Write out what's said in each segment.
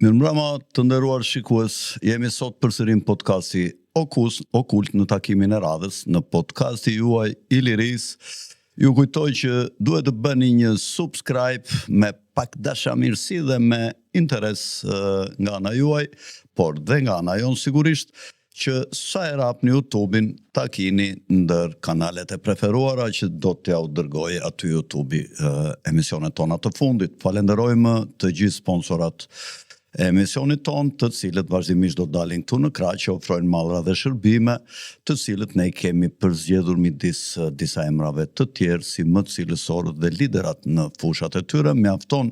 Mirëmbrëma të nderuar shikues, jemi sot përsëri në podcasti Okult në takimin e radhës, në podcasti juaj i liris. Ju kujtoj që duhet të bëni një subscribe me pak dashamirësi dhe me interes nga ana juaj, por dhe nga ana jon sigurisht, që sa e rap në YouTube-in ta kini ndër kanalet e preferuara që do t'ja u dërgoj aty YouTube emisionet tona të fundit. Falenderojmë të gjithë sponsorat e emisionit ton, të cilët vazhdimisht do dalin këtu në krah, që ofrojnë mallra dhe shërbime, të cilët ne kemi përzgjedhur midis disa emrave të tjerë si më të cilësorët dhe liderat në fushat e tyre. Mjafton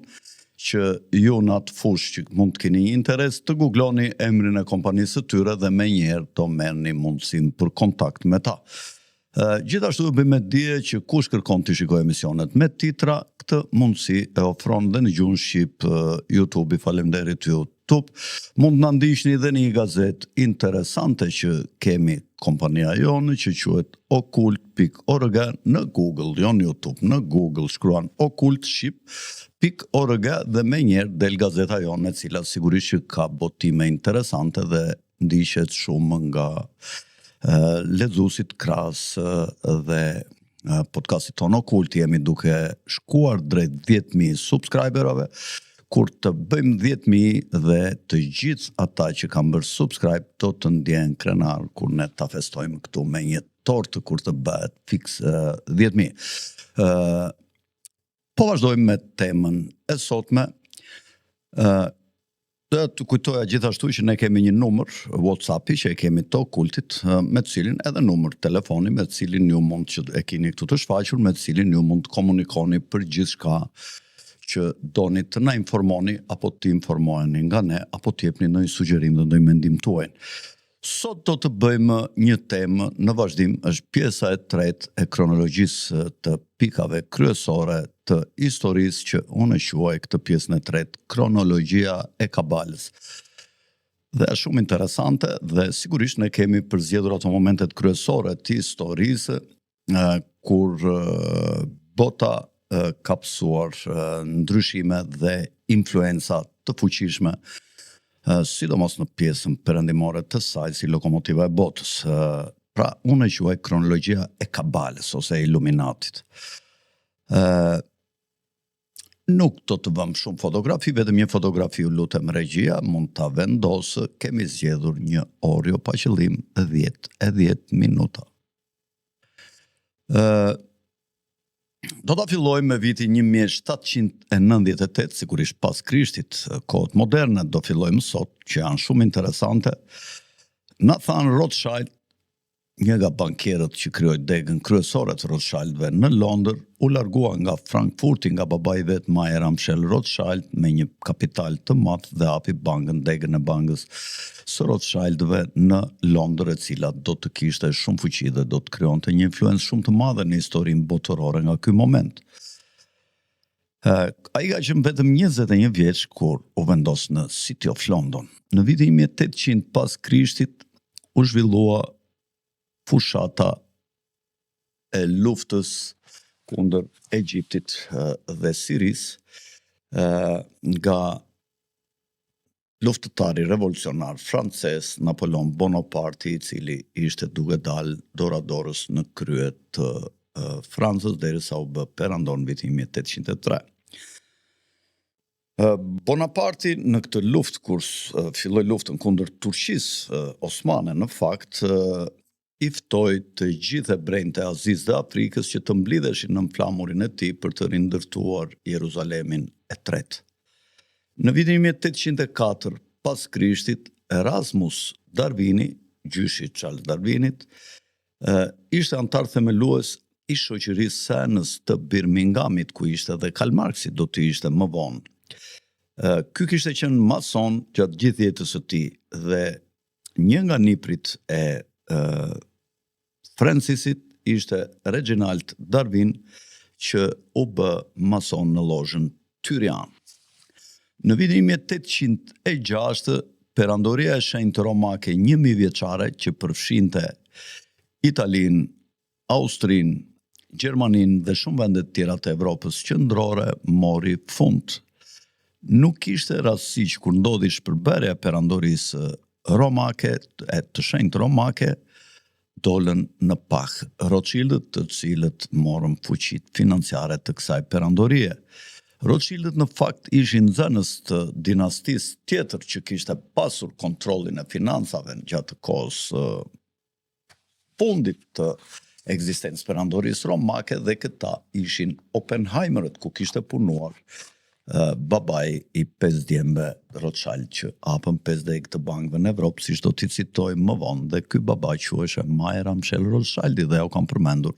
që ju në atë fushë që mund të keni një interes të googloni emrin e kompanisë të tyre dhe me njerë të merrni mundësin për kontakt me ta. Gjithashtu bëjmë dije që kush kërkon të shikoj emisionet me titra, këtë mundësi e ofron dhe në gjuhën shqip YouTube. Faleminderit YouTube. Mund na ndiqni dhe në një gazetë interesante që kemi kompania jonë, që quhet okult.org në Google, jo në YouTube. Në Google shkruan okult.org dhe me njerë del gazeta jonë, e cila sigurisht që ka botime interesante dhe ndiqet shumë nga lexuesit krahas dhe podcastit tonë Okult. Jemi duke shkuar drejt 10.000 subscriberave, kur të bëjmë 10.000 dhe të gjithë ata që kanë bërë subscribe do të ndjen krenar kur ne ta festojmë këtu me një tortë kur të bëhet fix 10.000. Po vazhdojmë me temën e sotme. Dhe të kujtoja gjithashtu që ne kemi një numër WhatsAppi që e kemi të Okultit, me të cilin edhe numër telefoni, me të cilin ju mund që e keni këtu të shfaqur, me të cilin ju mund të komunikoni për gjithçka që doni të na informoni apo të informoheni nga ne, apo të jepni ndonjë sugjerim dhe ndonjë mendim tuaj. Sot do të bëjmë një temë në vazhdim, është pjesa e tretë e kronologjisë të pikave kryesore të historisë, që unë e quaj këtë pjesën e tretë kronologjia e kabalës. Dhe është shumë interesante dhe sigurisht ne kemi përzgjedhur ato momentet kryesore të historisë kur bota ka pasur ndryshime dhe influenca të fuqishme, sidomos në pjesën perëndimore të saj si lokomotiva e botës. Pra, unë e quaj kronologjia e kabalës ose e Illuminatit. Nuk do të vëm shumë fotografi, vetëm një fotografi, u lutem regjia, mund ta vendosë, kemi zgjedhur një orë jo pa qëllim 10 minuta. Do ta fillojmë me vitin 1798, sigurisht pas Krishtit, kohët moderne do fillojmë sot, që janë shumë interesante. Nathan Rothschild, një nga bankierët që krijoi degën kryesore të Rothschildëve në Londër, u largua nga Frankfurti nga babai vet Mayer Amschel Rothschild me një kapital të madh dhe hapi degën e bankës së Rothschildëve në Londër, e cila do të kishte shumë fuqi dhe do të krijonte një influencë shumë të madhe në historinë botërore nga ky moment. Ai ka qenë vetëm 21 vjeç kur u vendos në City of London. Në vitin 1800 pas Krishtit u zhvillua fushata e luftës kundër Egjiptit dhe Sirisë nga luftëtari revolucionar francez Napoleon Bonaparte, i cili ishte duke dalë dora dorës në krye të Francës derisa u bë perandor në vitin 1803. Bonaparte në këtë luftë, kur filloi luftën kundër Turqisë osmane, në fakt i ftoi të gjithë hebrejtë e Azisë dhe Afrikës që të mblidheshin në flamurin e tij për të rindërtuar Jeruzalemin e tretë. Në vitin 1804 pas Krishtit, Erasmus Darwini, gjyshi Charles Darwinit, ishte antar themelues i shoqërisë Senës të Birminghamit, ku ishte dhe Karl Marxi do të ishte më vonë. Ky kishte qenë mason gjatë gjithë jetës së tij dhe një nga niprit e Francisit ishte Reginald Darwin, që u bë mason në lozhën Tyrian. Në vitin 1806, perandoria e shenjtë romake 1000 vjeçare, që përfshinte Italinë, Austrinë, Gjermaninë dhe shumë vende të tjera të Evropës qendrore, mori fund. nuk ishte rastësi që kur ndodhi shpërberja e perandorisë romake, e të shenjtë romake, dolën në pak Rothschildët, të cilët morën fuqitë financiare të kësaj perandorie. Rothschildët në fakt ishin zënës të dinastisë tjetër që kishte pasur kontrollin e financave gjatë kohës fundit të ekzistencës perandorisë romake, dhe këta ishin Oppenheimerët, ku kishte punuar babai i 5 djemve Rothschild që hapën 50 të bankëve në Evropë, siç do t'i citoj më vonë, dhe ky baba quhej Mayer Amschel Rothschildi, dhe ajo kam përmendur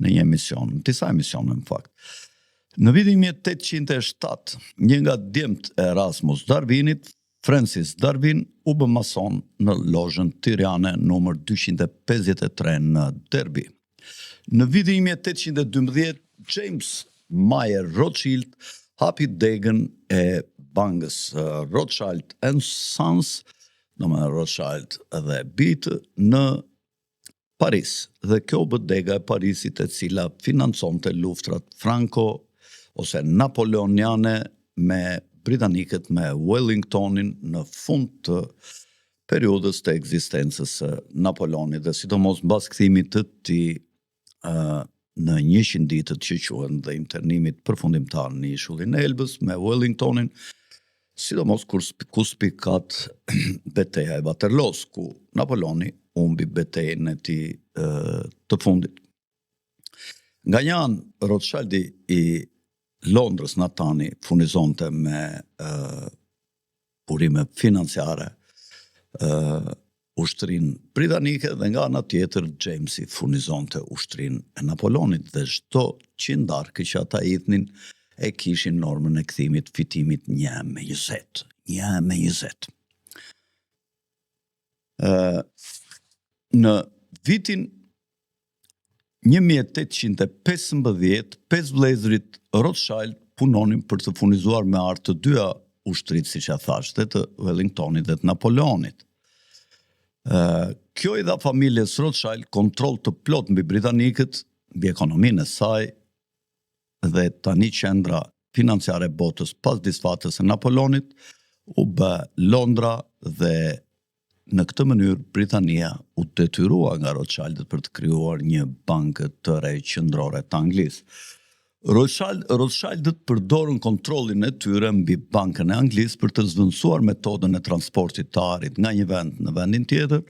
në një emision, në disa emisione në fakt. Në vitin 1807, një nga djemt e Erasmus Darwinit, Francis Darwin, u bë mason në lozhën Tiriane numër 253 në Derby. Në vitin 1812, James Mayer Rothschild hapi degën e bankës Rothschild & Sons, domethënë Rothschild dhe bitë, në Paris. Dhe kjo bë dega e Parisit, e cila financonte luftrat franco ose napoleoniane me britanikët, me Wellingtonin në fund të periudhës të ekzistencës së Napoleonit, dhe sidomos mbas kthimit të tij në 100 ditët që quhen dhe internimit përfundimtar në ishullin e Elbës me Wellingtonin, sidomos ku spikat betejë e Waterloos, ku Napoleoni humbi betejën e tij të fundit. Nga një anë, Rothschildi i Londrës natani furnizonte me burime financiare ushtrin britanike, dhe nga ana tjetër Jamesi furnizonte ushtrin e Napoleonit, dhe çdo qindarkë që ata idhnin e kishin normën e kthimit fitimit 1/20. 1/20. Në vitin 1815, 5 vëllezërit Rothschild punonin për të furnizuar me artë të dyja ushtrit, siç ja thash, të Wellingtonit dhe të Napoleonit. Kjo i dha familjes Rothschild kontroll të plot mbi britanikët, mbi ekonominë e saj, dhe tani qendra financiare e botës pas disfatës së Napoleonit u bë Londra, dhe në këtë mënyrë Britania u detyrua nga Rothschildët për të krijuar një bankë të re qendrore të Anglisë. Rothschildët përdorën kontrollin e tyre mbi bankën e Anglisë për të zvendësuar metodën e transportit të arit nga një vend në vendin tjetër,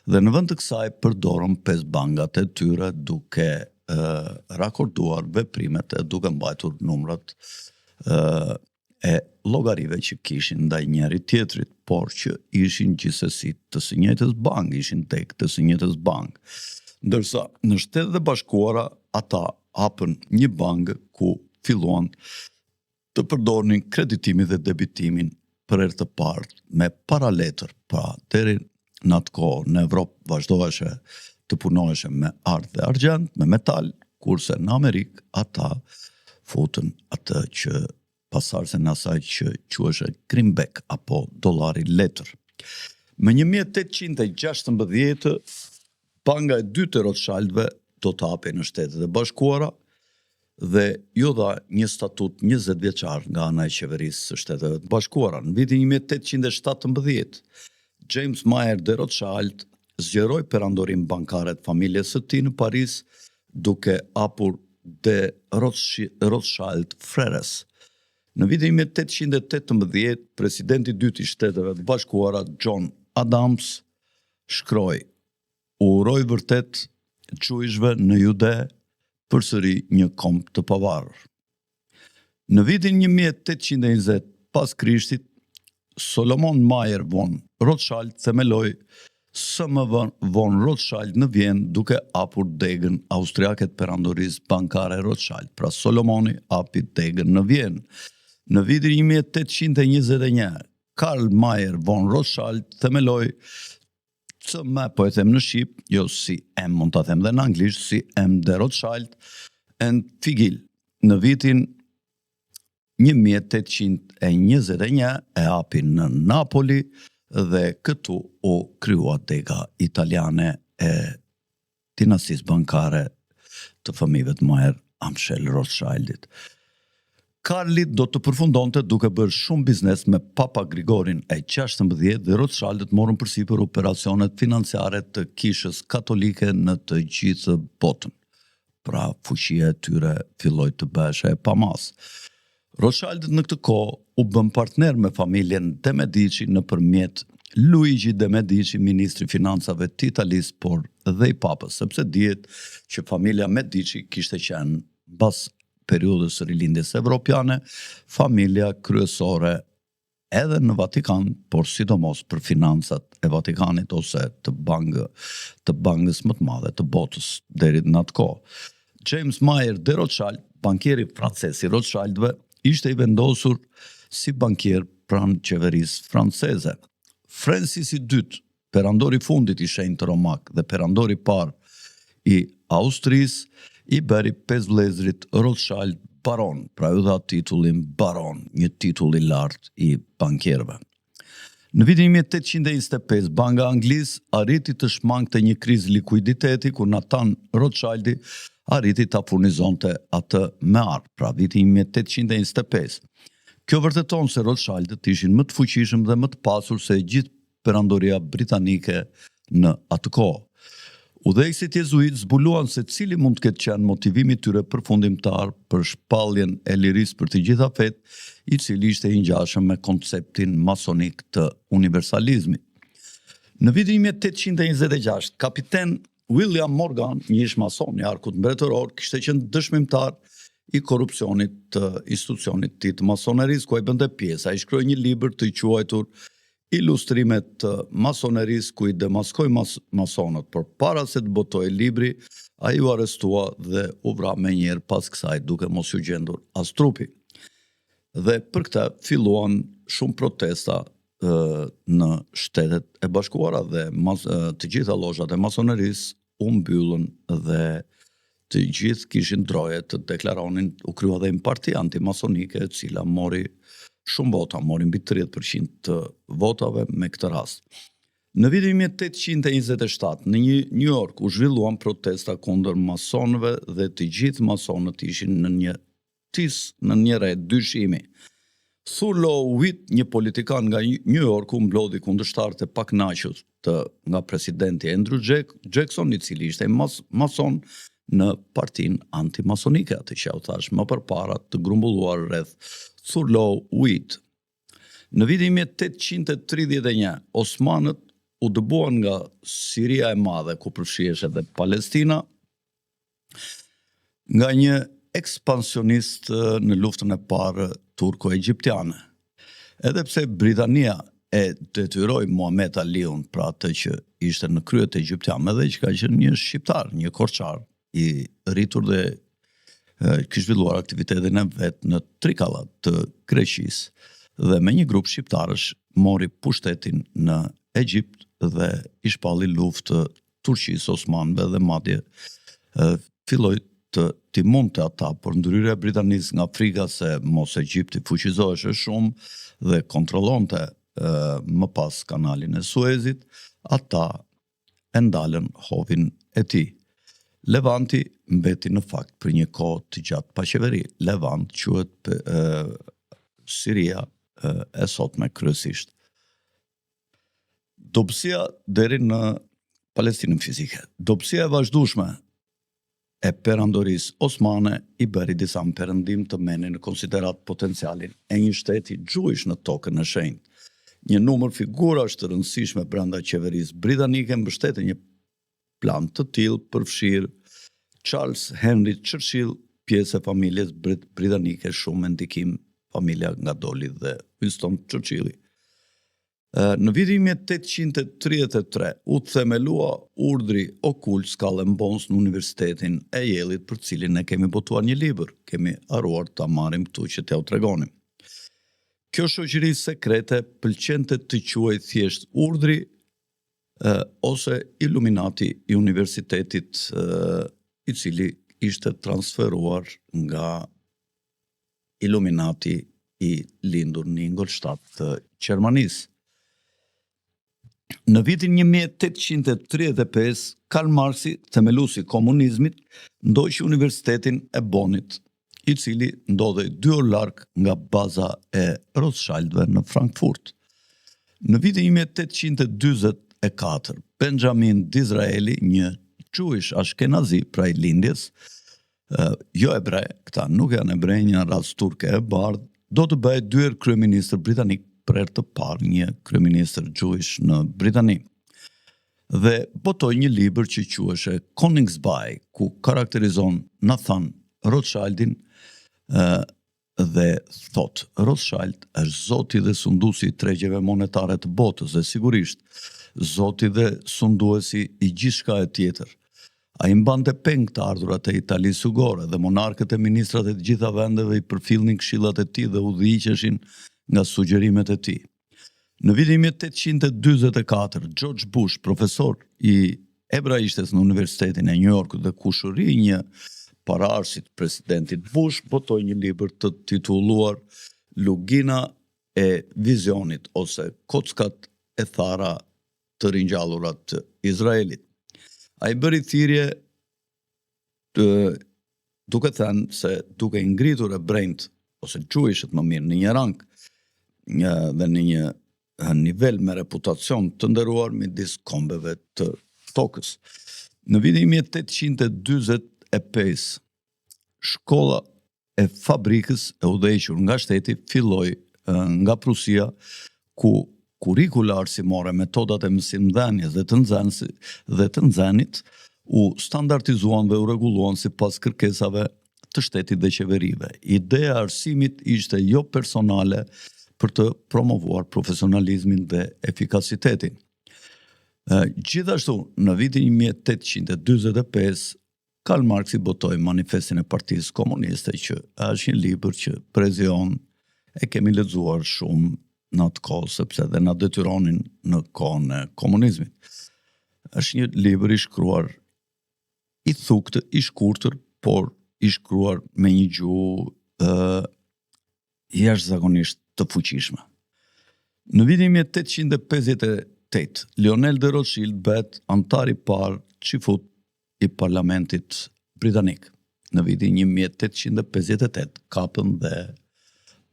dhe në vend të kësaj përdorën 5 bankat e tyre, duke rakorduar veprimet e duke mbajtur numrat e llogarive që kishin ndaj njëri tjetrit, por që ishin gjithsesi të së njëjtës bankë, ishin tek të së njëjtës bankë. Ndërsa në Shtetet e Bashkuara ata hapën një bankë ku filluan të përdornin kreditimin dhe debitimin për herë të parë me paraletër. Pra, deri në atë kohë në Evropë vazhdoheshe të punoheshe me art dhe argjend, me metal, kurse në Amerikë ata futën atë që pasardhësen e asaj që quhej greenback apo dollari letër. Më 1816, banka e dytë e Rothschildëve do të hapej në Shtetet e Bashkuara, dhe ju dha një statut 20 vjeçar nga ana e qeverisë së Shteteve të Bashkuara. Në vitin 1817, James Mayer de Rothschild zgjeroi perandorim bankare të familjes së tij në Paris, duke hapur de Rothschild Freres. Në vitin 1818, presidenti i dytë i Shteteve të Bashkuara, John Adams, shkroi: "Uroj vërtet Gjujshve në Jude përsëri një kombë të pavarur." Në vitin 1820 pas Krishtit, Solomon Mayer von Rothschild themeloi SM von Rothschild në Vjenë, duke hapur degën austriake të perandorisë bankare Rothschild. Pra Solomoni hapi degën në Vjenë. Në vitin 1821, Karl Mayer von Rothschild themeloi CM, po e them në shqip, jo si M, mund ta them dhe në anglisht, si M de Rothschild and Figil. Në vitin 1821 e hapi në Napoli, dhe këtu u krijua dega italiane e dinastisë bankare të fëmijëve të Mayer Amschel Rothschildit. Karli do të përfundonte duke bërë shumë biznes me Papa Grigorin e 16 dhe Rothschildët morën përsipër operacionet financiare të kishës katolike në të gjithë botën. Pra fuqia e tyre filloi të bëhej e pamas. Rothschildët në këtë kohë u bën partner me familjen De Medici nëpërmjet Luigi De Medici, ministri financave të Italisë, por dhe i papës, sepse dihet që familja Medici kishte qenë mbas periudhës së rilindjes evropiane, familja kryesore edhe në Vatikan, por sidomos për financat e Vatikanit ose të bankës më të madhe të botës deri në atë kohë. James Mayer de Rothschild, bankieri francez i Rothschildëve, ishte i vendosur si bankier pranë qeverisë franceze. Francis i dytë, perandori fundit i shenjtë romak dhe perandori parë i Austrisë, i bëri 5 vëllezrit Rothschild baron, pra u dha titullin baron, një titull i lartë i bankierëve. Në vitin 1825, Banka Anglisë arriti të shmangte një krizë likuiditeti ku Nathan Rothschildi arriti ta furnizonte atë me art, pra vitin 1825. Kjo vërteton se Rothschildët ishin më të fuqishëm dhe më të pasur se gjithë perandoria britanike në atë kohë. Udhëheqësit jezuit zbuluan se cili mund të ketë qenë motivimi tyre përfundimtar për shpalljen e lirisë për të gjitha fetë, i cili ishte i ngjashëm me konceptin masonik të universalizmit. Në vitin 1826, kapiten William Morgan, një ish mason i arkut mbretëror, kishte qenë dëshmimtar i korrupsionit të institucionit të masonerisë, ku ai bënte pjesë. Ai shkroi një libër të quajtur Ilustrimet të masonerisë, ku i demaskoi masonët, por para se të botoj libri, ai u arrestua dhe u vra menjëherë pas kësaj duke mos u gjendur as trupi. Dhe për këtë filluan shumë protesta në Shtetet e Bashkuara dhe të gjitha lozhat e masonerisë u mbyllën dhe të gjithë kishin droje të deklaronin, u kryu edhe një parti antimasonike, e cila mori shumë vota, mori mbi 30% të votave me këtë rast. Në vitin 1827, në New York u zhvilluan protesta kundër masonëve dhe të gjithë masonët ishin në një rreth dyshimi. Thurlow Weed, një politikan nga New York, u mblodhi kundërshtarët e pakënaqur nga presidenti Andrew Jackson, i cili ishte mason në partinë antimasonike, atë që u thash më përpara, të grumbulluar rreth Thurlow Weed. Në vitin 1831, Osmanët u dëbuan nga Siria e Madhe, ku përfshihej edhe Palestina, nga një ekspansionist në luftën e parë turko-egjiptiane. Edhe pse Britania e detyroi Muhamet Aliun, pra atë që ishte në kryet e egjiptianëve dhe që ka qenë një shqiptar, një korçar i rritur dhe kishte zhvilluar aktivitetin e vet në trikallat të Greqisë dhe me një grup shqiptarësh mori pushtetin në Egjipt dhe i shpalli luftë Turqisë, Osmanëve dhe madje filloi të timonte ata, por ndryrja e Britanisë nga frika se mos Egjipti fuqizohej shumë dhe kontrollonte më pas kanalin e Suezit, ata e ndalën hovin e tij. Levanti mbeti në fakt për një kohë të gjatë pa qeveri. Levant quhet Siria e sotme kryesisht. Dobësia deri në Palestinën fizike. Dobësia e vazhdueshme e perandorisë osmane i bëri disa perëndim të menin në konsiderat potencialin e një shteti gjuhësh në tokën e shenjtë. Një numër figurash të rëndësishme brenda qeverisë britanike mbështetën një plan të tillë, përfshirë Charles Henry Churchill, pjesë e familjes britanike shumë me ndikim, familja nga doli dhe Winston Churchilli. Në vitin 1833 u themelua urdhri okult Skull and Bones në Universitetin e Yale-it, për cilin ne kemi botuar një libër, kemi haruar ta marrim këtu që t'ju tregonim. Kjo shoqëri sekrete pëlqente të quhej thjesht urdhri ose Illuminati i universitetit, i cili ishte transferuar nga Illuminati i lindur në Ingolstadt të Gjermanisë. Në vitin 1835, Karl Marxi, themeluesi i komunizmit, ndoqi Universitetin e Bonnit, i cili ndodhej 2 orë larg nga baza e Rothschildëve në Frankfurt. Në vitin 1844, Benjamin Disraeli, një Jewish ashkenazi pra i lindjes, jo ebre, këta nuk janë ebre, një ras turke e bardh, do të bëhet 2 herë kryeministër britanik për herë të parë një kryeministër Jewish në Britani. Dhe botoi një libër që quhej Koningsbaj, ku karakterizon Nathan Rothschildin dhe thot, Rothschild është zoti dhe sunduesi i tregjeve monetare të botës dhe sigurisht zoti dhe sunduesi i gjithçka e tjetër. Ai mbante peng të ardhurat e Italisë Sugore dhe monarkët e ministrat e të gjitha vendeve i përfillnin këshillat e tij dhe udhëhiqeshin nga sugjerimet e tij. Në vitin 1844, George Bush, profesor i hebraishtes në Universitetin e New Yorkut dhe kushëri një paraardhësit presidentit Bush, botoi një libër të titulluar Lugina e vizionit ose Kockat e thara të ringjallura të Izraelit. Ai bëri thirrje duke thënë se duke ngritur ebrejt ose gjujishët më mirë në një rang dhe në një nivel me reputacion të nderuar midis kombeve të tokës. Në vitin 1845, shkolla e fabrikës e udhëhequr nga shteti filloi nga Prusia, ku kurrikula arsimore, metodat e mësimdhënies dhe të nxënit u standardizuan dhe u rregulluan sipas kërkesave të shtetit dhe qeverive. Ideja e arsimit ishte jo personale për të promovuar profesionalizmin dhe efikasitetin. Gjithashtu, në vitin 1845, Karl Marx i botoi Manifestin e Partisë Komuniste, që është një libër që prezion e kemi lexuar shumë në atë kohë, sepse dhe na detyronin në kohën e komunizmit. Është një libër i shkruar i thuktë, i shkurtër, por i shkruar me një gjuhë jashtëzakonisht të fuqishme. Në vitin 1858, Lionel de Rothschild bëhet antar i parë çifut i parlamentit britanik. Në vitin 1858 kapën dhe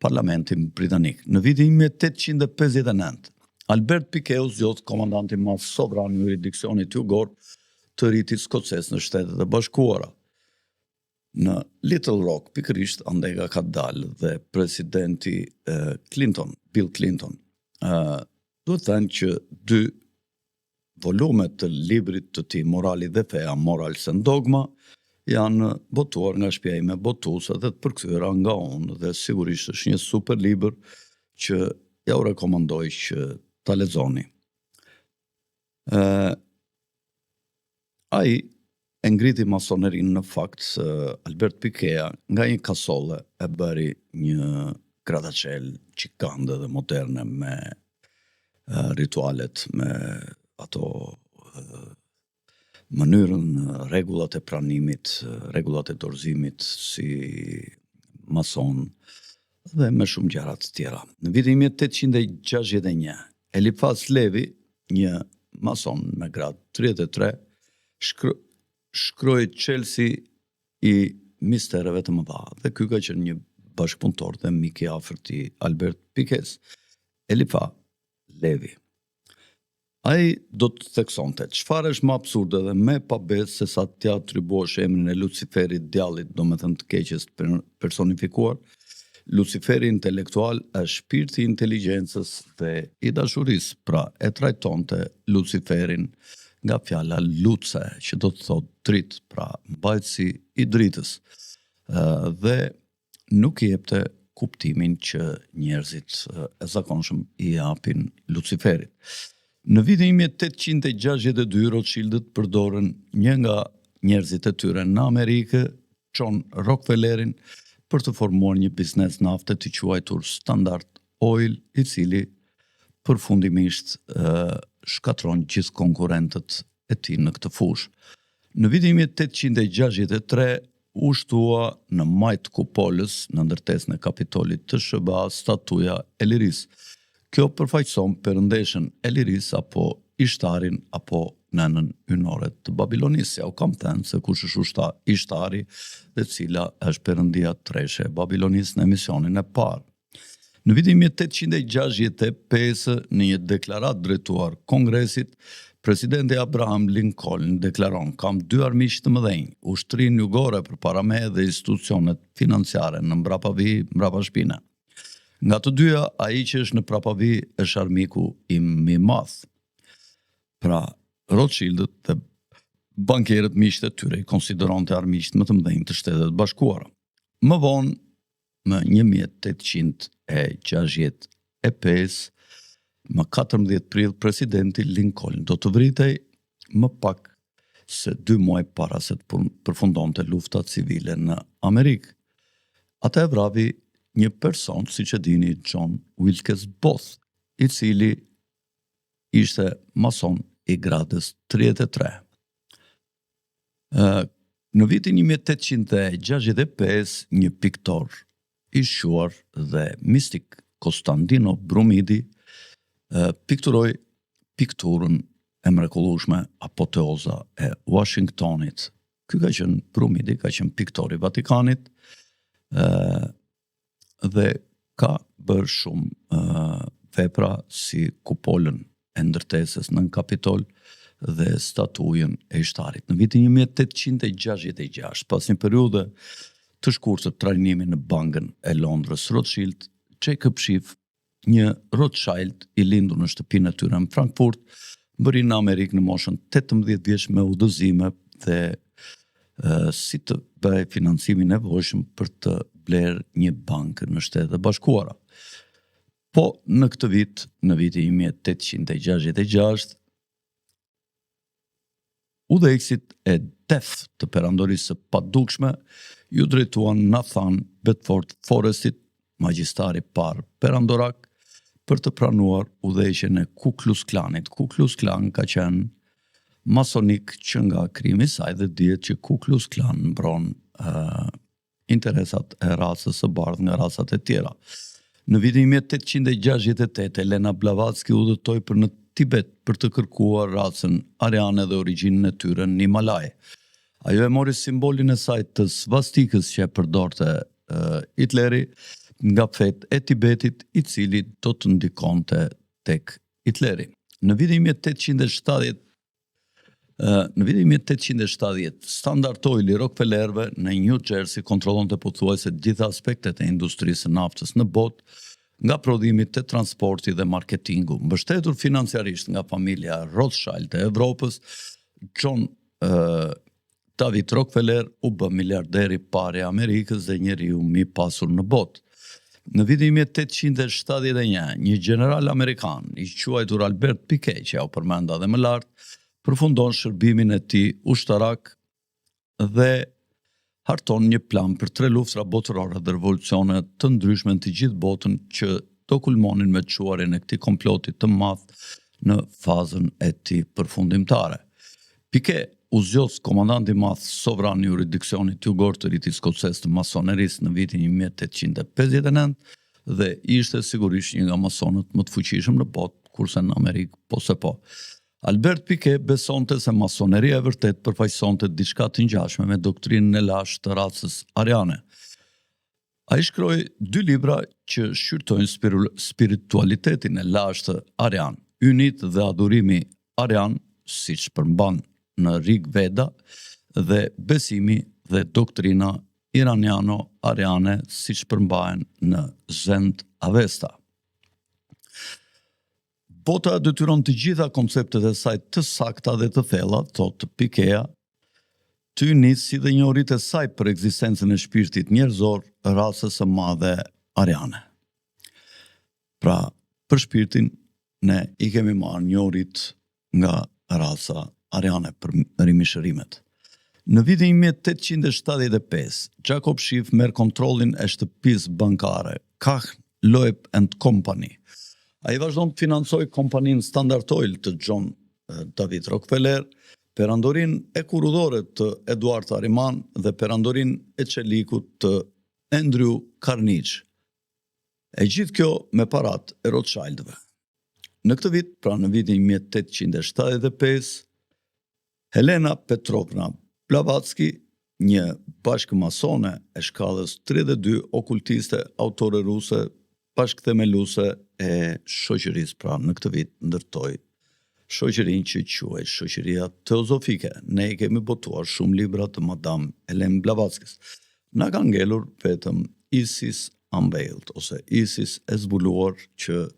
parlamentin britanik. Në vitin 1859, Albert Pikeu zgjodh komandanti madh sovran i jurisdiksionit jugor të rritit skoces në Shtetet e Bashkuara. Në Little Rock, pikërisht andega ka dalë dhe presidenti Bill Clinton, duhet thënë që 2 volumet të librit të tij Morali dhe Feja, Morals and Dogma, janë botuar nga shtëpia ime botuese dhe të përkthyera nga unë, dhe sigurisht është një super libër që ja u rekomandoj që ta lexoni. Ai e ngriti masonerin në fakt Albert Pikea nga një kasole e bëri një gradacel qikande dhe moderne me ritualet, me ato mënyrën, rregullat e pranimit, rregullat e dorëzimit si mason dhe me shumë gjëra të tjera. Në vitin 1861, Elifas Levi, një mason me grad 33, shkroi Chelsea i mistereve të mëdha, dhe ky ka qenë një bashkëpunëtor dhe mik i afërt i Albert Pikes, Elifas Levi. Ai do të theksonte çfarë është më absurde dhe më pa besë se sa t'ia atribuosh emrin e Luciferit, djallit, domethënë të keqes personifikuar. Luciferi intelektual është shpirti i inteligjencës dhe i dashurisë, pra e trajtonte Luciferin nga fjala luce, që do të thotë dritë, pra mbajtësi i dritës, dhe nuk i jepte kuptimin që njerëzit e zakonshëm i japin Luciferit. Në vitin 1862, Rothschildët përdorën një nga njerëzit e tyre në Amerikë, John Rockefellerin, për të formuar një biznes nafte të quajtur Standard Oil, i cili përfundimisht shkatron gjithë konkurrentët e tij në këtë fushë. Në vitin 1863 u shtua në majt kupolës në ndërtesën e Kapitolit të SBA statuja e Lirisë. Kjo përfaqëson perëndeshën e lirisë apo ishtarin apo nënën ynore të Babilonisë. Ja u kam thënë se kush është ishtari dhe cila është perëndia treshe e Babilonisë në emisionin e parë. Në vitin 1865, në një deklaratë drejtuar Kongresit, presidenti Abraham Lincoln deklaron: kam dy armiq të mëdhenj, ushtrinë jugore përpara me dhe institucionet financiare në mbrapavi, mbrapa shpine. Nga të dyja, ai që është në prapavi është armiku im më i madh. Pra, Rothschildët dhe bankerët miqtë e tyre i konsideronte armiqtë më të mëdhenj të Shtetet Bashkuara. Më vonë, më 1865, më 14 prill, presidenti Lincoln do të vritej më pak se 2 muaj para se të përfundonte lufta civile në Amerikë. Ata e vrapi një person, siç e dini, John Wilkes Booth, i cili ishte mason i gradës 33. Në vitin 1865, një piktor i shuar dhe mistik, Konstantino Brumidi, pikturoi pikturën e mrekullueshme Apoteoza e Washingtonit. Ky ka qenë Brumidi, ka qenë piktori i Vatikanit, dhe ka bërë shumë vepra si kupolën e ndërtesës nën Kapitol dhe statujën e ishtarit. Në vitin 1866, pas një periudhe të shkurtër të trajnimi në bankën e Londrës Rothschild, Jacob Schiff, një Rothschild i lindur në shtëpinë e tyre në Frankfurt, bëri në Amerikë në moshën 18 vjeç me udhëzime dhe si të bëj financimin e nevojshëm për të blerë një bankë në Shtetet e Bashkuara. Po në këtë vit, në vitin 1866, udhëheqësit e def të perandorisë së padukshme ju drejtuan Nathan Bedford Forrestit, magjistari parë perandorak, për të pranuar udhëheqjen e Ku Klux Klanit. Ku Klux Klan ka qenë masonik që nga krijimi i saj dhe dihet që Ku Klux Klan mbron interesat e racës së bardhë nga racat e tjera. Në vitin 1868, Elena Blavatsky udhëtoi për në Tibet për të kërkuar racën ariane dhe origjinën e tyre në Himalaj. Ajo e mori simbolin e saj të svastikës që e përdorte Hitleri nga fet e Tibetit, i cili do të ndikonte tek Hitleri. Në vitin 1870, Standard Oil i Rockefellerëve në New Jersey kontrollonte pothuajse të gjitha aspektet e industrisë së naftës në botë, nga prodhimi te transporti dhe marketingu. Mbështetur financiarisht nga familja Rothschild e Evropës, John David Rockefeller u bë miliarderi i parë i Amerikës dhe njeriu më i pasur në botë. Në vitin 1871, një general amerikan i quajtur Albert Piquet, që ja u përmenda dhe më lart, përfundon shërbimin e tij ushtarak dhe harton një plan për 3 luftra botërore dhe revolucione të ndryshme në të gjithë botën që do kulmonin me çuarjen e këtij komploti të madh në fazën e tij përfundimtare. Piquet u zgjodh komandant i madh sovran i jurisdiksionit jugor të Rritit Skoces të masonerisë në vitin 1859 dhe ishte sigurisht një nga masonët më të fuqishëm në botë, kurse në Amerikë po se po. Albert Piquet besonte se masoneria e vërtet përfaqësonte diçka të ngjashme me doktrinën e lashtë të racës ariane. Ai shkroi 2 libra që shqyrtojnë spiritualitetin e lashtë arian, ynit dhe adhurimi arian, siç përmban në Rig Veda, dhe besimi dhe doktrina iraniano-ariane, siç përmbahen në Zend Avesta. Bota detyron të gjitha konceptet e saj të sakta dhe të thella, thotë Piquet, të ynit si dhe njohuritë e saj për ekzistencën e shpirtit njerëzor racës së madhe ariane. Pra, për shpirtin ne i kemi marrë njohurit nga raca ariane për rimishërimet. Në vitin 1875, Jacob Schiff merr kontrollin e shtëpisë bankare Kach Loeb & Company. Ai vazhdon të financojë kompaninë Standard Oil të John David Rockefeller, perandorin e kurudhore të Eduard Ariman dhe perandorin e çelikut të Andrew Carnegie. E gjithë kjo me parat e Rothschildëve. Në këtë vit, pra në vitin 1875, Helena Petrovna Blavatsky, një bashkëmasone e shkallës 32, okultiste, autore ruse, bashkëthemeluese e shoqërisë, pra në këtë vit ndërtoi shoqërinë që quhet Shoqëria Teozofike. Ne i kemi botuar shumë libra të Madame Helen Blavatskys. Na ka ngelur vetëm Isis Unveiled, ose Isis e zbuluar, që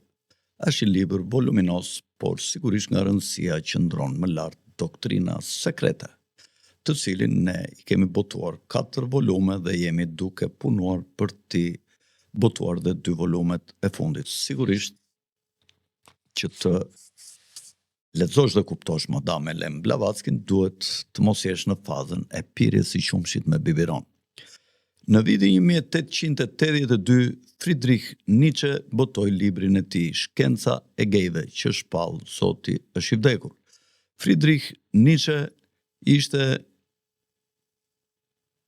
është një libër voluminos, por sigurisht nga rëndësia që ndron më lart doktrina sekrete, të cilin ne i kemi botuar 4 volume dhe jemi duke punuar për t'i botuar dhe 2 volumet e fundit. Sigurisht që të lexosh dhe kuptosh Madame Helen Blavatsky, duhet të mos jesh në fazën e pirjes së qumshit me biberon. Në vitin 1882, Friedrich Nietzsche botoi librin e tij Shkenca e gejve që shpall Zoti është i vdekur. Friedrich Nietzsche ishte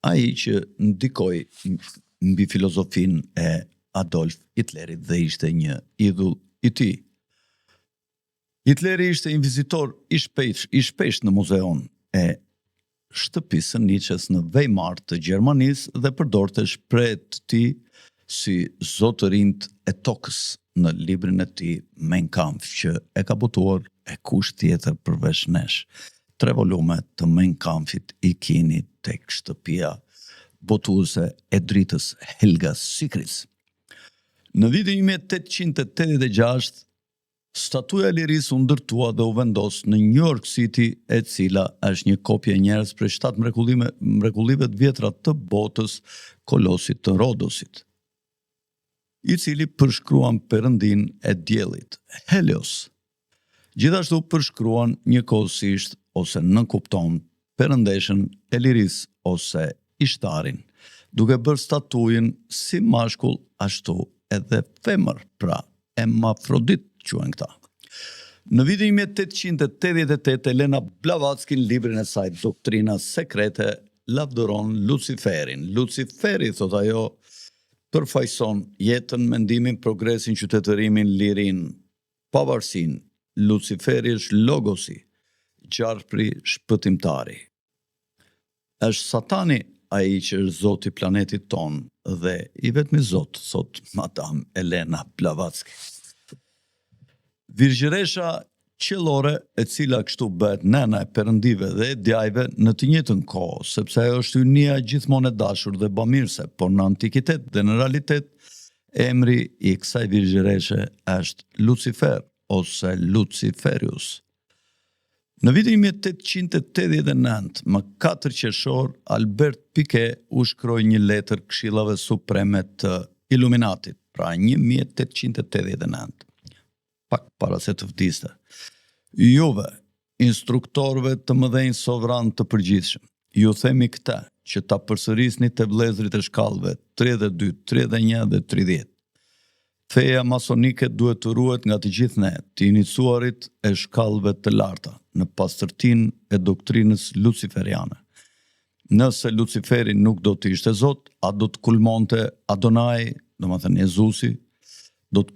ai që ndikoi mbi filozofinë e Adolf Hitlerit dhe ishte një idhull i tij. Hitleri ishte një vizitor i shpesh në muzeon e shtëpisë së Nietzsches në Weimar të Gjermanisë dhe përdorte shprehjet të tij si zotërinjt e tokës në librin e tij Mein Kampf, që e ka botuar e kush tjetër përveç nesh. 3 volume të Mein Kampfit i keni tek shtëpia botuese e dritës Helga Sikris. Në vitin 1886, statuja e lirisë u ndërtua dhe u vendos në New York City, e cila është një kopje njerëz për 7 mrekullive të vjetra të botës, Kolosit të Rodosit, i cili përshkruan perëndin e diellit, Helios. Gjithashtu përshkruan njëkohësisht ose nënkupton perëndeshën e lirisë ose Ishtarin, duke bërë statujën si mashkull ashtu edhe femër, pra hermafrodit quhen këta. Në vitin 1888, Helena Blavatsky në librin e saj Doktrina sekrete lavdëron Luciferin. Luciferi, thot ajo, përfaqëson jetën, mendimin, progresin, qytetërimin, lirinë, pavarësinë. Luciferi është logosi, gjarpri shpëtimtari. Është Satani ai që është zoti i planetit ton dhe i vetmi zot, thot Madame Helena Blavatsky. Virgjëresha qiellore, e cila kështu bëhet nëna e perëndive dhe e djajve në të njëjtën kohë, sepse ajo është hynia gjithmonë e dashur dhe bamirëse, por në antikitet dhe në realitet emri i kësaj virgjëreshe është Lucifer ose Luciferius. Në vitin 1889, më 4 qershor, Albert Piquet u shkroi një letër këshillave supreme të Illuminatit, pra 1889, pak para se të vdiste. Juve, instruktorëve të mëdhenj sovran të përgjithshëm, ju themi këta, që ta përsërisni të vëllezërit e shkallëve 32, 31 dhe 30. Feja masonike duhet të ruhet nga të gjithë ne, të iniciuarit e shkallëve të larta, në pastërtinë e doktrinës luciferiane. Nëse Luciferi nuk do të ishte Zot, a do të kulmonte Adonai, domethënë Jezusi, do të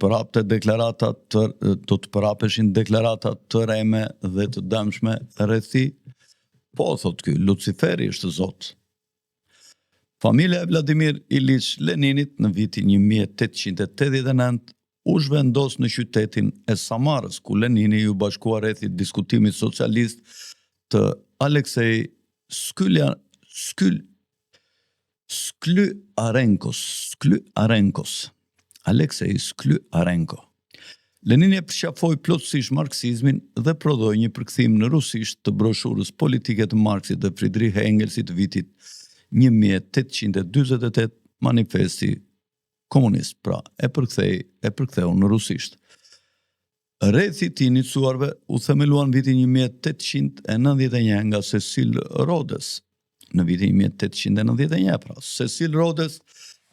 përapeshin deklarata të reme dhe të dëmshme rreth tij. Po, thot ky, Luciferi është Zot. Familja e Vladimir Ilich Leninit në vitin 1889 u zhvendos në qytetin e Samarës, ku Lenini u bashkua rreth diskutimit socialist të Aleksej Aleksej Sklyarenko. Lenini e përqafoi plotësisht marksizmin dhe prodhoi një përkthim në rusisht të broshurës politike të Marksit dhe Friedrich Engelsit të vitit 1848, manifesti komunist, pra e përktheu në rusisht. Rrethit i iniciuarve u themeluan vitin 1891 nga Cecil Rhodes. Në vitin 1891, pra, Cecil Rhodes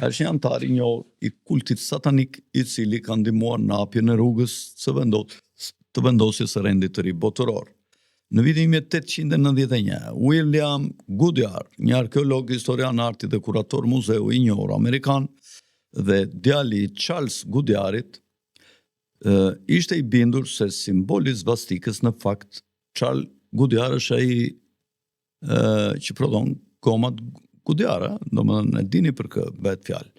është një antar i njohur i kultit satanik, i cili ka ndihmuar në hapjen e rrugës të vendosjes së rendit të ri botëror. Në vitin 1891, William Goodyear, një arkeolog, historian arti dhe kurator muzeu i njohur amerikan, dhe djali Charles Goodyearit ishte I bindur se simboli I svastikës në fakt Charles Goodyear është ai që prodhon gomat Goodyear, domethënë e dini për kë bëhet fjalë.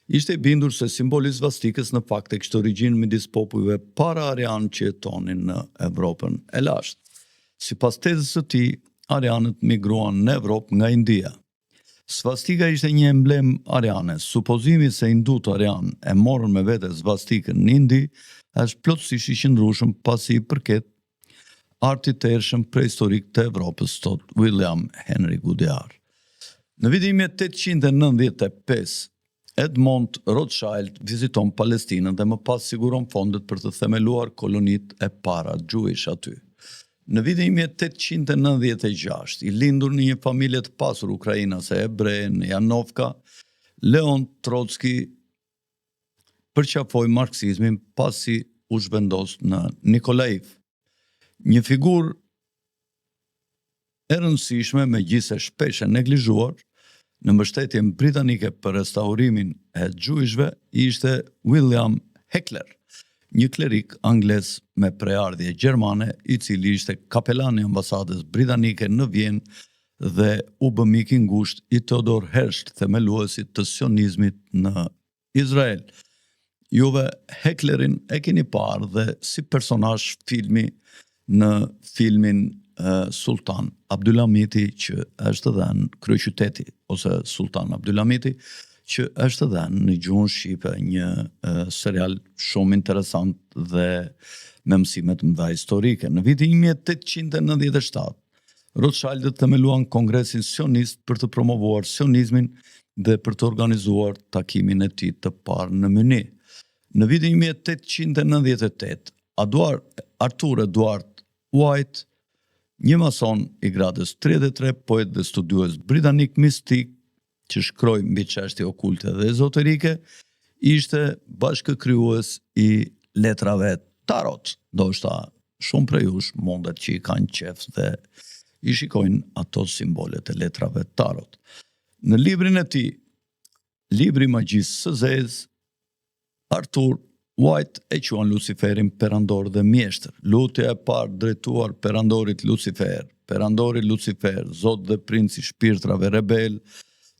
Ishte I bindur se simboli I svastikës në fakt e kishte origjinë midis popujve para-arian që jetonin në Evropën e lashtë. Sipas tezës së tij, arianët migruan në Evropë nga India. Svastika ishte një emblem ariane. Supozimi se hindut arian e morën me vete svastikën në Indi është plotësisht I qëndrueshëm pasi I përket artit të ershëm prehistorik të Evropës, thot William Henry Goodyear. Në vitin 1895, Edmond Rothschild viziton Palestinën dhe më pas siguron fondet për të themeluar kolonitë e para gjuhësh aty. Në vitin 1896, I lindur në një familje të pasur ukrainase hebre në Janovka, Leon Trotski përqafoi marksizmin pasi u zhvendos në Nikolaiv. Një figurë e rëndësishme megjithëse shpesh e neglizhuar në mbështetjen britanike për restaurimin e gjujshve ishte William Heckler, një klerik anglez me preardhje gjermane I cili ishte kapelani I ambasadës britanike në Vjenë dhe u bë mik I ngushtë I Theodor Herzl, themeluesit të sionizmit në Izrael. Juve Hecklerin e keni parë dhe si personazh filmi në filmin Sultan Abdulhamiti që është dhënë kryeqyteti ose Sultan Abdulhamiti që është dhënë në gjuhën shqipe, një serial shumë interesant dhe me mësime të mëdha historike. Në vitin 1897, Rothschildët themeluan Kongresin Sionist për të promovuar sionizmin dhe për të organizuar takimin e tij të parë në Munich. Në vitin 1898, Arthur Edward White, një mason I gradës 33, poet dhe studiues britanik mistik, që shkroi mbi çështje okulte dhe ezoterike, ishte bashkëkryues I letrave tarot. Ndoshta shumë prej jush mundet që I kanë qef dhe I shikojnë ato simbolet e letrave tarot. Në librin e tij, Libri I Magjisë së Zezë, Arthur White e quan Luciferin perandor dhe mjeshtër. Lutja e parë drejtuar perandorit Lucifer, perandori Lucifer, Zot dhe princ I shpirtrave rebel,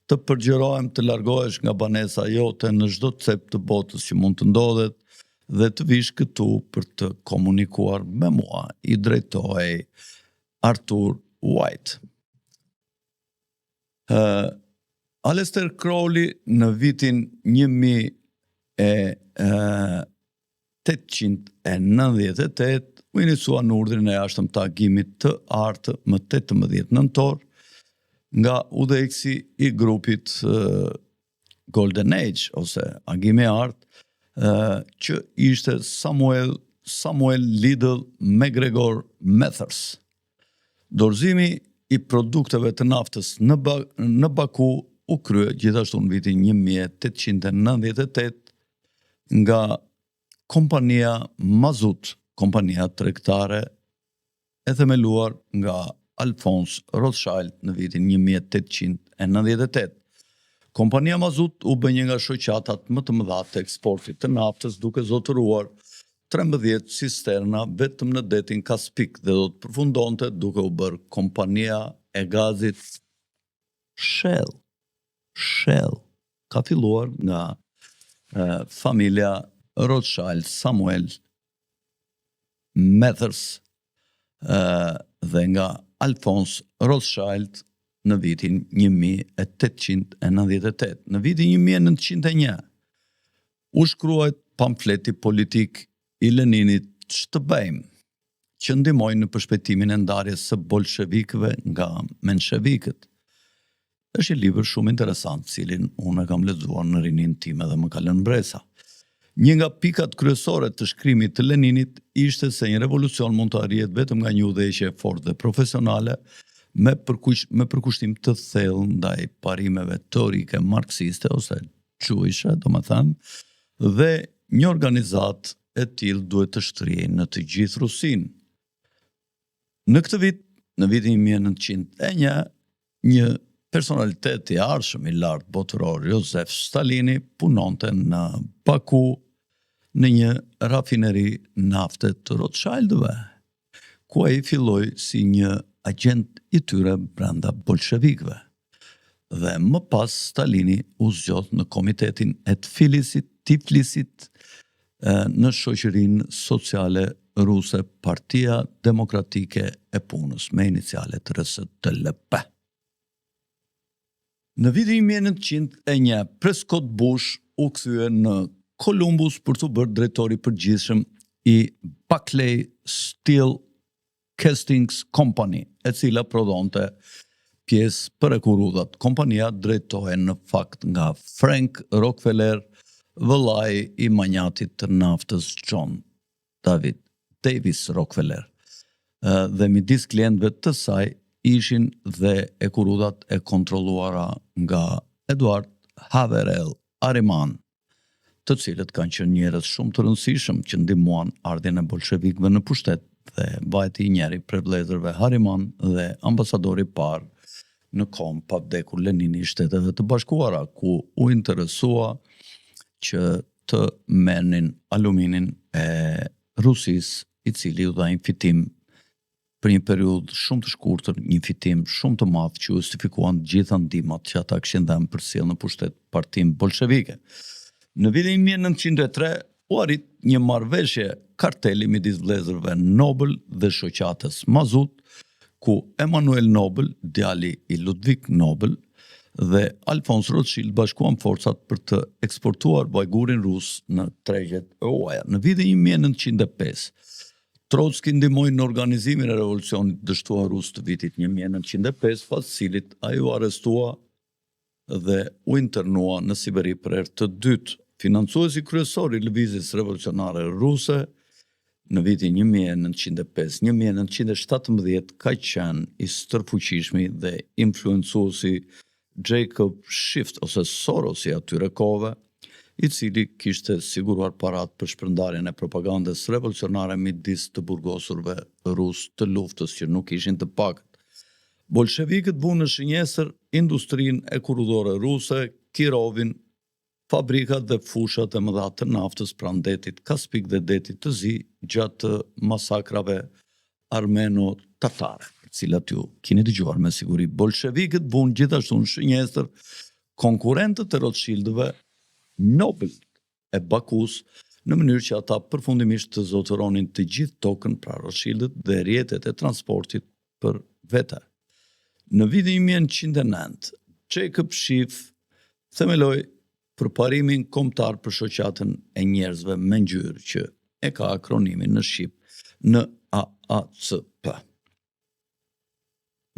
të përgjërohem të largohesh nga banesa jote në çdo cep të botës që mund të ndodhet dhe të vish këtu për të komunikuar me mua, I drejtohej Arthur White. Aleister Crowley në vitin 1898 u inicua në urdhrin e jashtëm të agimit të artë më 18 nëntor nga udhëheqësi I grupit Golden Age ose agimi art që ishte Samuel Liddell McGregor Mathers. Dorëzimi I produkteve të naftës në Baku u krye gjithashtu në vitin 1898 nga kompania Mazut, kompania tregtare e themeluar nga Alphonse Rothschild në vitin 1898. Kompania Mazut u bë një nga shoqatat më të mëdha të eksportit të naftës, duke zotëruar 13 cisterna vetëm në detin Kaspik dhe do të përfundonte duke u bërë kompania e gazit Shell. Ka filluar nga familja Rothschild, Samuel Mathers dhe nga Alphonse Rothschild në vitin 1898. Në vitin 1901 u shkruajt pamfleti politik I Leninit Ç'të bëjmë, që ndihmoi në përshpejtimin e ndarjes së bolshevikëve nga menshevikët. Është një libër shumë interesant, cilin unë e kam lexuar në rinin time dhe më ka lënë bresa. Një nga pikat kryesore të shkrimit të Leninit ishte se një revolucion mund të arrihet vetëm nga një udhëheqje e fortë dhe profesionale me përkushtim të thellë ndaj parimeve teorike marksiste ose gjuhëshe, domethënë, dhe një organizat e tillë duhet të shtrihej në të gjithë Rusinë. Në këtë vit, në vitin 1901, një personalitet I arshëm I lartë botëror, Josef Stalini, punonte në Baku në një rafineri nafte të Rothschildëve, ku ai filloi si një agent i tyre brenda bolshevikëve. Dhe më pas Stalini u zgjodh në komitetin e Tiflisit në shoqërinë sociale ruse, Partia Demokratike e Punës, me inicialet RSDLP. Në vitin 1901, Prescott Bush u kthye në Columbus për të bërë drejtori përgjithshëm i Buckley Steel Castings Company, e cila prodhonte pjesë për ekurudat. Kompania drejtohej në fakt nga Frank Rockefeller, vëllai i manjatit të naftës John Davis Rockefeller. Dhe midis klientëve të saj ishin dhe ekurudat e kontrolluara nga Edward Haverel Ariman, të cilët kanë qenë njerëz shumë të rëndësishëm që ndihmuan ardhjen e bolshevikëve në pushtet, dhe vajti i njëri prej vëllezërve Hariman dhe ambasadori i parë në kohën pa vdekur Lenini i Shteteve të Bashkuara, ku u interesua që të merrnin aluminin e Rusisë, i cili u dha një fitim për një periudhë shumë të shkurtër, një fitim shumë të madh që justifikuan të gjitha ndihmat që ata kishin dhënë për sjelljen në pushtet partinë bolshevike. Në vitin 1903 u arrit një marrëveshje karteli midis vëllezërve Nobel dhe shoqatës Mazut, ku Emanuel Nobel, djali i Ludwig Nobel, dhe Alphonse Rothschild bashkuan forcat për të eksportuar vajgurin rus në tregjet e huaja. Në vitin 1905, Trotski ndihmoi në organizimin e revolucionit dështuar rus të vitit 1905, pas cilit ai u arrestua dhe u internua në Siberi për herë të dytë. Financuesi kryesor i lëvizjes revolucionare ruse në vitin 1905-1917 ka qenë i stërfuqishmi dhe influencuesi Jacob Schiff ose Soros i atyre kohëve, i cili kishte siguruar parat për shpërndarjen e propagandës revolucionare midis të burgosurve rus të luftës që nuk ishin të pakët. Bolshevikët vunë në shënjesër industrinë ekurudore ruse, Kirovin, fabrikat dhe fushat e mëdha të naftës pranë detit Kaspik dhe detit të Zi, gjatë masakrave armeno-tatare, cilat ju keni dëgjuar me siguri. Bolshevikët vunë gjithashtu në shënjesër konkurrentët e Rothschildëve, Nobel e Bakus, në mënyrë që ata përfundimisht të zotëronin të gjithë tokën pra Rothschildët dhe rrjetet e transportit për vete. Në vitin 1909, Jacob Schiff themeloi përparimin kombëtar për shoqatën e njerëzve me ngjyrë, që e ka akronimin në shqip NAACP.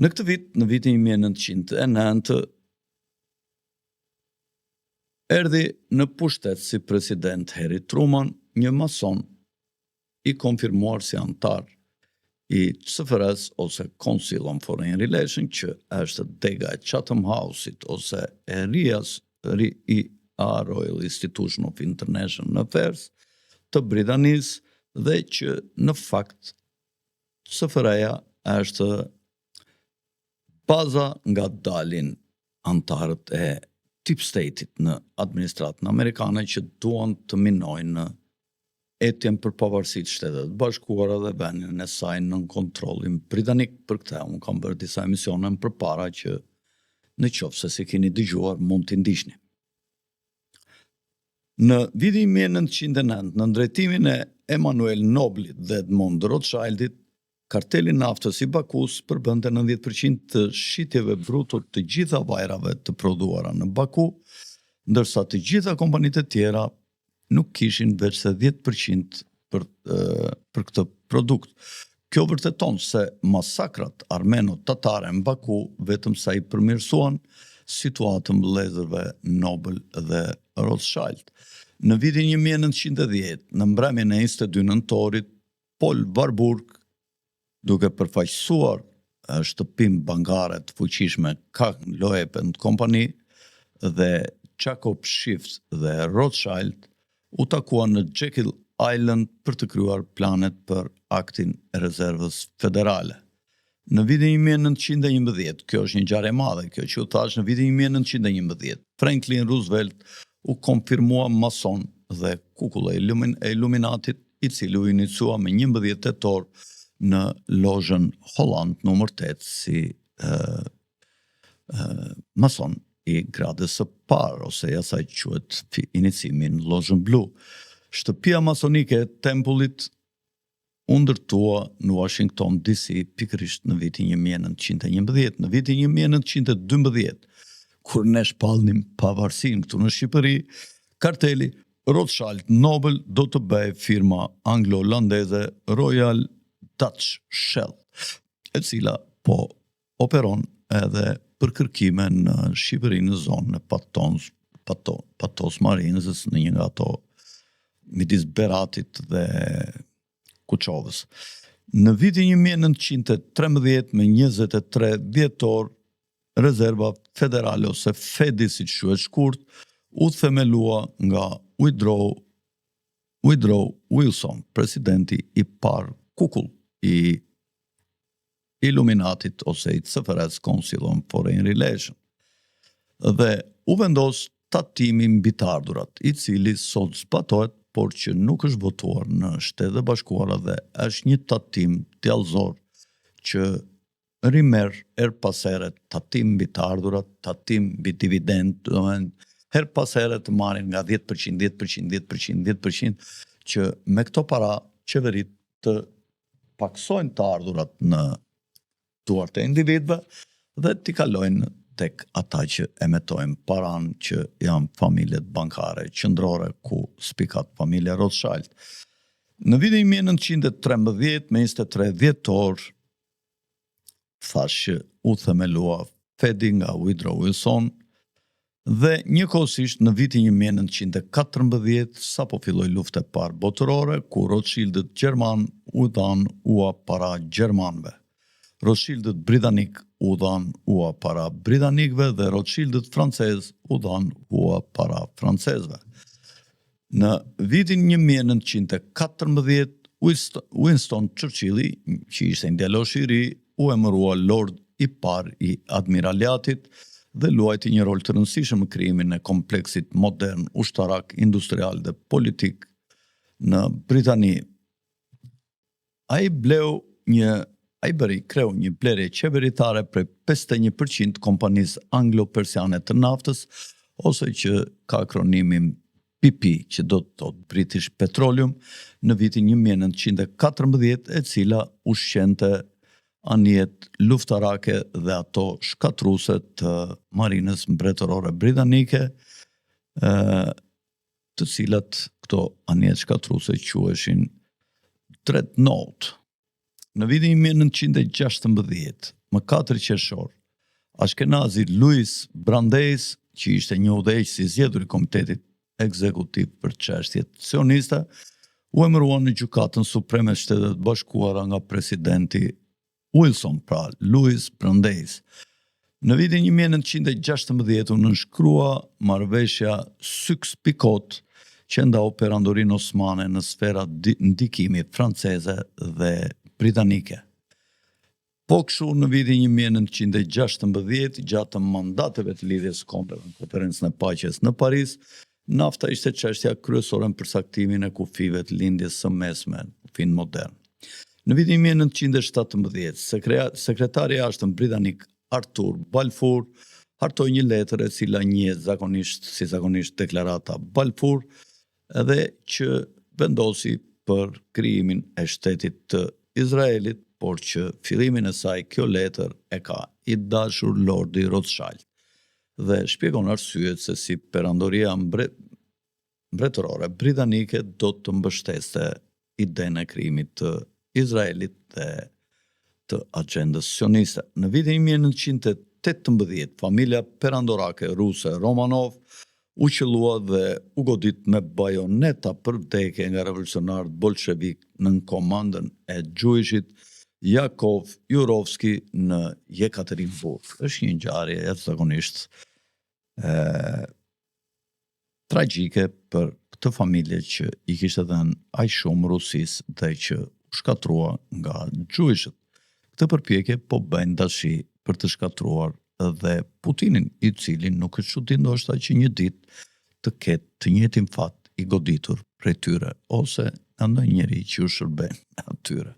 Në këtë vit, në vitin 1909, erdhi në pushtet si president Harry Truman, një mason i konfirmuar si antar i CFR-s ose Council on Foreign Relations, që është dega e Chatham House-it ose e Royal Institution of International Affairs të Britanisë, dhe që në fakt CFR-ja është baza nga dalin antarët e Deep State-it në administratën amerikane që duan të minojnë etjen për pavarësi të Shtetet Bashkuara dhe vendin e saj nën kontrollin britanik. Për këtë unë kam bërë disa emisione përpara që në qoftë se si keni dëgjuar mund t'i ndiqni. Në vitin 1909, në drejtimin e Emanuel Noblit dhe Edmond Rothschildit, karteli naftës i Bakus përbënte 90% të shitjeve bruto të gjitha vajrave të prodhuara në Baku, ndërsa të gjitha kompanitë e tjera nuk kishin veç se 10% për këtë produkt. Kjo vërteton se masakrat armeno-tatare në Baku vetëm sa i përmirësuan situatën vëllezërve Nobel dhe Rothschild. Në vitin 1910, në mbrëmjen e 22 nëntorit, Paul Warburg, duke përfaqësuar shtëpim bangare të fuqishme Kahn Loeb and Company dhe Jacob Schiff dhe Rothschild, u takuan në Jekyll Island për të krijuar planet për aktin e rezervës federale. Në vitin 1911, kjo është një ngjarje e madhe, kjo që u thash, në vitin 1911, Franklin Roosevelt u konfirmua mason dhe kukulla e Illuminatit, i cili u inicua me 11 tetor në lozhën Holland numër 8 si mason i gradës së parë, ose asaj quhet inicimin lozhën blu. Shtëpia masonike e tempullit u ndërtua në Washington DC pikërisht në vitin 1911. Në vitin 1912, kur ne shpallnim pavarësinë këtu në Shqipëri, karteli Rothschild Nobel do të bëjë firma anglo-holandeze Royal Dutch Shell, e cila po operon edhe për kërkime në Shqipëri në zonën e Patos Marinës, në një nga ato midis Beratit dhe Kuçovës. Në vitin 1913 me 23 dhjetor, Rezerva Federale ose Fedi si quhet shkurt, u themelua nga Woodrow Wilson, presidenti i parë kukull i Illuminatit ose i CFRS, Council on Foreign Relations. Dhe u vendos tatimi mbi të ardhurat, i cili sot zbatohet, por që nuk është votuar në Shtetet e Bashkuara dhe është një tatim djallëzor që rimerr her pas here tatim mbi të ardhurat, tatim mbi dividend, her pas here të marrin nga 10%, që me këto para qeverit të paksojnë të ardhurat në duart e individëve dhe t'i kalojnë tek ata që emetojnë paran, që janë familjet bankare qendrore ku spikat familja Rothschild. Në vitin 1913 me 23 dhjetor, thash që u themelua Fedi nga Woodrow Wilson, dhe njëkohësisht në vitin 1914, sa po filloi lufta e parë botërore, ku Rothschildët gjerman u dhan ua para gjermanëve. Rothschildët britanik u dhan ua para britanikëve dhe Rothschildët francez u dhan ua para francezëve. Në vitin 1914, Winston Churchill, që ishte një djalosh i ri, u emërua Lord i parë i admiraliatit dhe luajti një rol të rëndësishëm në krijimin e kompleksit modern, ushtarak, industrial dhe politik në Britani. Ai kreu një blerje qeveritare prej 51% kompanisë anglo-persiane të naftës, ose që ka akronimin BP, që do të thotë British Petroleum, në vitin 1914, e cila ushqente anijet luftarake dhe ato shkatruse të marinës mbretërore britanike, të cilat këto anijet shkatruse quheshin Dreadnought. Në vitin 1916, më 4 qershor, Ashkenazi Louis Brandeis, që ishte një udhëheqës i zgjedhur i Komitetit Ekzekutiv për çështjet sioniste, u emërua në Gjykatën Supreme të Shtetet Bashkuara nga presidenti Wilson, pra Louis Brandeis. Në vitin 1916 u nënshkrua marrëveshja Sykes-Picot, që nda operandorinë osmane në sfera ndikimi franceze dhe britanike. Po kështu në vitin 1916, gjatë mandateve të lidhjes kombeve në konferencën e paqes në Paris, nafta ishte çështja kryesore në përsaktimin e kufive të lindjes së mesme, kufin modern. Në vitin 1917, sekretari i jashtëm britanik Arthur Balfour hartoi një letër e cila njihet zakonisht deklarata Balfour, edhe që vendosi për krijimin e shtetit të Izraelit, por që fillimin e saj kjo letër e ka i dashur Lordi Rothschild dhe shpjegon arsyet se si perandoria mbretërore britanike do të mbështeste idenë e krijimit të Izraelit dhe të agjendës sioniste. Në vitin 1918, familja perandorake ruse Romanov u qellua dhe u godit me bajoneta për vdekje nga revolucionarët bolshevik në komandën e gjujshit Jakov Jurovski në Jekaterinburg. Është një ngjarje jashtëzakonisht tragjike për këtë familje që i kishte dhënë aq shumë Rusisë dhe që u shkatrua nga gjujshët. Këtë përpjekje po bëjnë dashi për të shkatruar dhe Putinin, i cili nuk është çudi ndoshta që një ditë të ketë të njëjtin fat i goditur prej tyre, ose ndonjë njeri që u shërben atyre.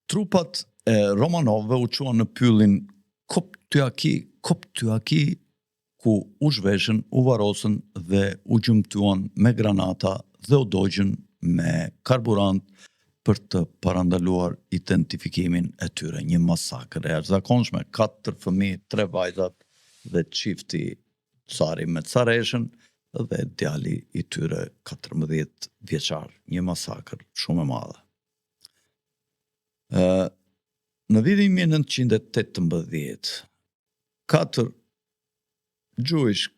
Trupat e Romanovëve u quan në pyllin Koptyaki, ku u zhveshën, u varosën dhe u gjymtyuan me granata dhe u dogjën me karburant për të parandaluar identifikimin e tyre. Një masakër e jashtëzakonshme, 4 fëmijë, 3 vajzat dhe çifti cari me careshën dhe djali i tyre 14 vjeçar. Një masakër shumë e madhe. Në vitin 1918, 4 gjuhësh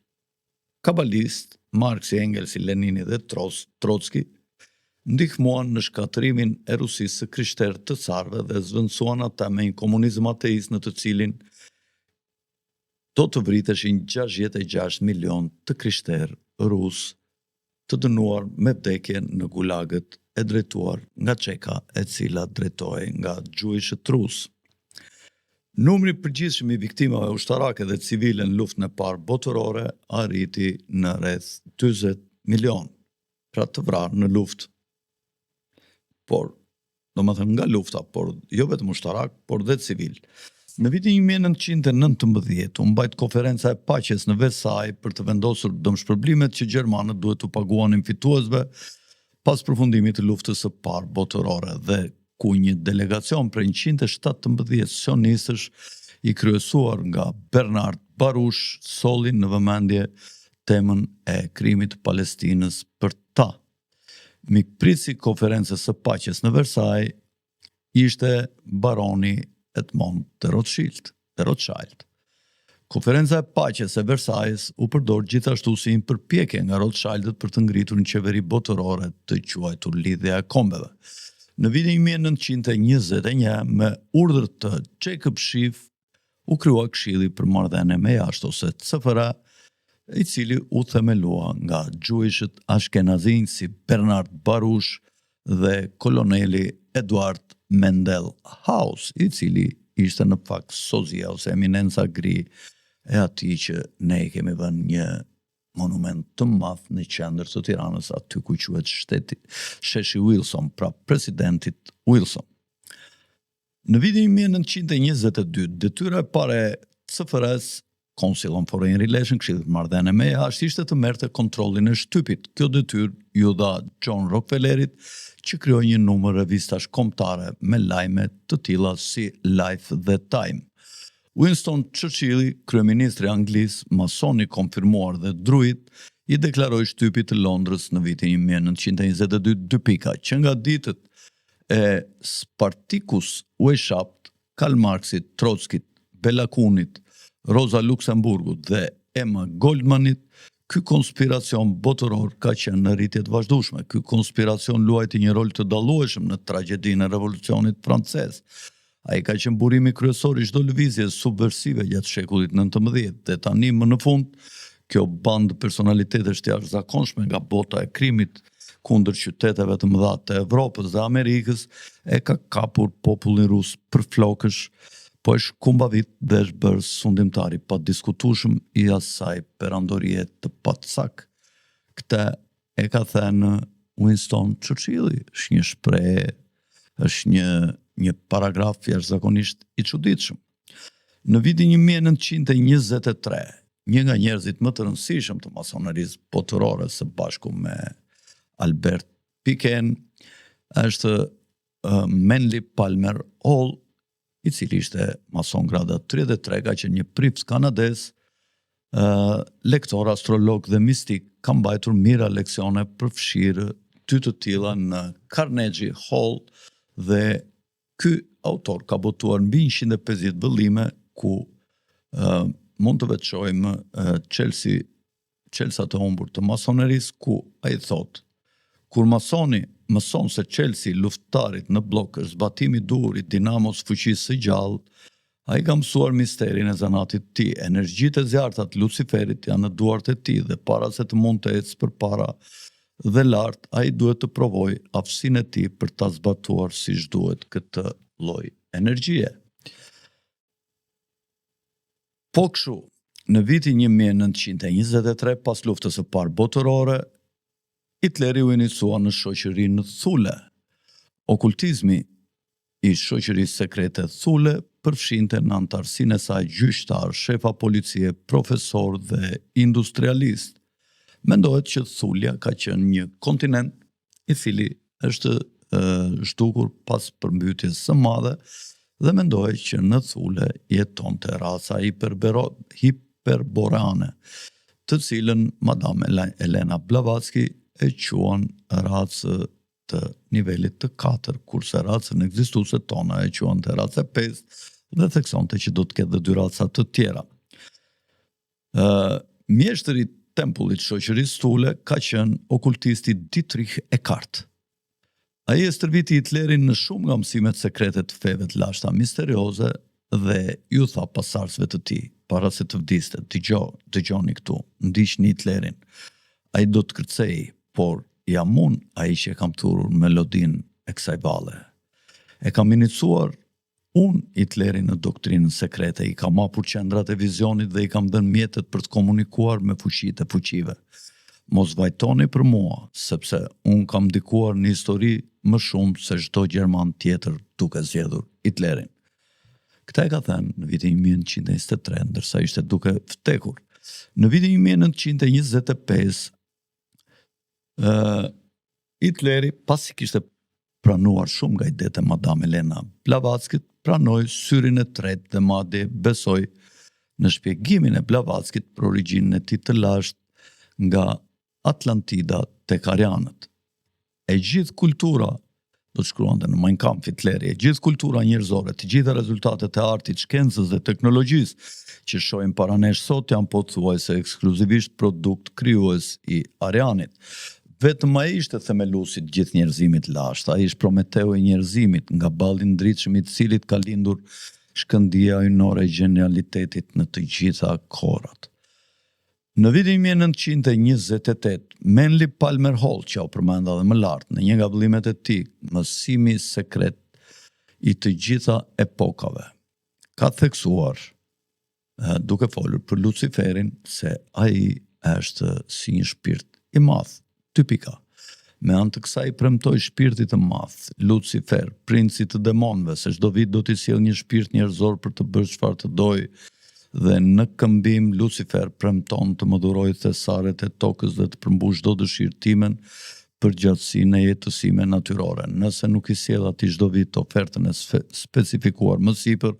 kabalist, Marksi, Engelsi, Lenini dhe Trotski, ndihmuan në shkatërimin e Rusisë së krishterë të carëve dhe zvendësuan ata me një komunizëm ateist në të cilin do të vriteshin 66 milion të krishterë rusë të dënuar me vdekje në gulagët e drejtuar nga Çeka, e cila drejtohej nga gjuhëshët rusë. Numri përgjithshëm i viktimave ushtarake dhe civile në luftën e parë botërore arriti në rreth 40 milion, pra të vrarë në luftë. Por, do më thënë nga lufta, por jo vetëm ushtarak, por dhe civil. Në vitin 1919, u mbajt konferenca e paqes në Versailles për të vendosur dëmshpërblimet që gjermanët duhet të paguanin fituesve pas përfundimit të luftës së parë botërore dhe ku një delegacion prej 117 sionistësh i kryesuar nga Bernard Baruch solli në vëmendje temën e krimit të Palestinës për ta. Mikprisi konferencës së paqes në Versailles ishte baroni Edmond de Rothschild. Konferenca e paqes e Versailles u përdor gjithashtu si një përpjekje nga Rothschildët për të ngritur një qeveri botërore të quajtur Lidhja e Kombeve. Në vitin 1921, me urdhër të Jacob Schiff, u krua Këshilli për marrëdhënie me jashtë ose CFR, i cili u themelua nga gjuhëshët ashkenazin si Bernard Baruch dhe koloneli Eduard Mendel Haus, i cili ishte në fakt sozia ose eminenca gri e atij që ne i kemi vënë një monument të madh në qendër të Tiranës, aty ku quhet sheshi Wilson, pra presidentit Wilson. Në vitin 1922, detyra e parë e CFR-s, Council on Foreign Relations, Këshilli për marrëdhënie me jashtë, ishte të merrte kontrollin e shtypit. Kjo detyrë ju dha John Rockefellerit, që krijoi një numër revistash kombëtare me lajme të tilla si Life dhe Time. Winston Churchill, kryeministri anglis, masoni konfirmuar dhe druid, i deklaroi shtypit të Londrës në vitin 1922 që nga ditët e Spartacus Weishaupt, Karl Marxit, Trotskit, Bela Kunit, Rosa Luxemburgut dhe Emma Goldmanit, ky konspiracion botëror ka qenë në rritje të vazhdueshme. Ky konspiracion luajti një rol të dallueshëm në tragjedinë e revolucionit francez. Ai ka qenë burimi kryesor i çdo lëvizje subversive gjatë shekullit XIX dhe tani më në fund kjo bandë personalitetesh të jashtëzakonshme nga bota e krimit kundër qyteteve të mëdha të Evropës dhe Amerikës e ka kapur popullin rus për flokësh, po është kumbavit dhe është bërë sundimtari pa diskutueshëm i asaj perandorie të pacak. Këtë e ka thënë Winston Churchill, është një shprehje, është një paragraf jashtëzakonisht i çuditshëm. Në vitin 1923, një nga njerëzit më të rëndësishëm të masonerisë botërore së bashku me Albert Piken është Manly Palmer Hall, i cili ishte mason grada 33, ka qenë një prips kanadez, lektor, astrolog dhe mistik, ka mbajtur mira leksione përfshirë 2 të tilla në Carnegie Hall dhe ky autor ka botuar mbi 150 vëllime ku mund të veçojmë Çelësa të humbur të masonerisë, ku ai thotë: kur masoni mëson se Chelsea luftarit në blok është zbatimi i duhur i dinamos fuqisë së gjallë, ai ka mësuar misterin e zanatit të tij. Energjitë e zjarrta të Luciferit janë në duart e tij dhe para se të mund të ecë përpara dhe lart, ai duhet të provojë aftësinë e tij për ta zbatuar siç duhet këtë lloj energjie. Po kështu, në vitin 1923, pas luftës së parë botërore, Hitleri u inisua në shoqërinë thule. Okultizmi i shoqërisë sekrete thule përfshinte në antarësinë e saj gjyqtar, shefa policie, profesor dhe industrialist. Mendohet që Thulja ka qenë një kontinent i cili është zhdukur pas përmbytjes së madhe dhe mendohet që në Thule jetonte raca hiperboreane, të cilën Madame Elena Blavatsky e quan racë të nivelit të 4, kurse racën ekzistuese tona e quante racë 5 dhe theksonte që do të ketë dhe 2 raca të tjera. Mjeshtri i tempullit shoqërisë thule ka qenë okultisti Dietrich Eckart. Ai e stërviti Hitlerin në shumë nga mësimet sekrete të feve të lashta misterioze dhe ju tha pasardhësve të tij, para se të vdiste, dëgjoni këtu, ndiqni Hitlerin. Ai do të kërcej, por jam unë ai që kam thurur melodinë e kësaj valle. E kam iniciuar unë Hitlerin në doktrinën sekrete, i kam hapur qendrat e vizionit dhe i kam dhënë mjetet për të komunikuar me fuqitë e fuqive. Mos vajtoni për mua, sepse unë kam ndikuar në histori më shumë se çdo gjerman tjetër duke zgjedhur Hitlerin. Këta e ka thënë në vitin 1923, ndërsa ishte duke vdekur. Në vitin 1925, Hitleri, pasi kishte pranuar shumë nga idetë e Madame Elena Blavatsky, pranoi syrin e tretë dhe madje besoi në shpjegimin e Blavatskit për origjinën e tij të lashtë nga Atlantida tek arianët. E gjithë kultura, do të shkruante në Mein Kampf Hitleri, e gjithë kultura njerëzore, të gjitha rezultatet e artit, shkencës dhe teknologjisë që shohim para nesh sot janë pothuajse ekskluzivisht produkt krijues i arianit. Vetëm ai ishte themeluesi i gjithë njerëzimit lashtë, ai është Prometeu i njerëzimit, nga balli ndritshëm i të cilit ka lindur shkëndija hyjnore e genialitetit në të gjitha kohrat. Në vitin 1928, Manly Palmer Hall, që u përmenda dhe më lart, në një nga vëllimet e tij, mësimi sekret i të gjitha epokave, ka theksuar, duke folur për Luciferin, se ai është si një shpirt i madh, tipika. Me anë të kësaj premtoi shpirtit të madh, Lucifer, princi të demonëve, se çdo vit do t'i sjellë një shpirt njerëzor për të bërë çfarë të dojë, dhe në këmbim Lucifer premton të më dhurojë thesaret e tokës dhe të përmbush çdo dëshirë timen për gjatësinë e jetës sime natyrore. Nëse nuk i sjell atij çdo vit ofertën e specifikuar më sipër,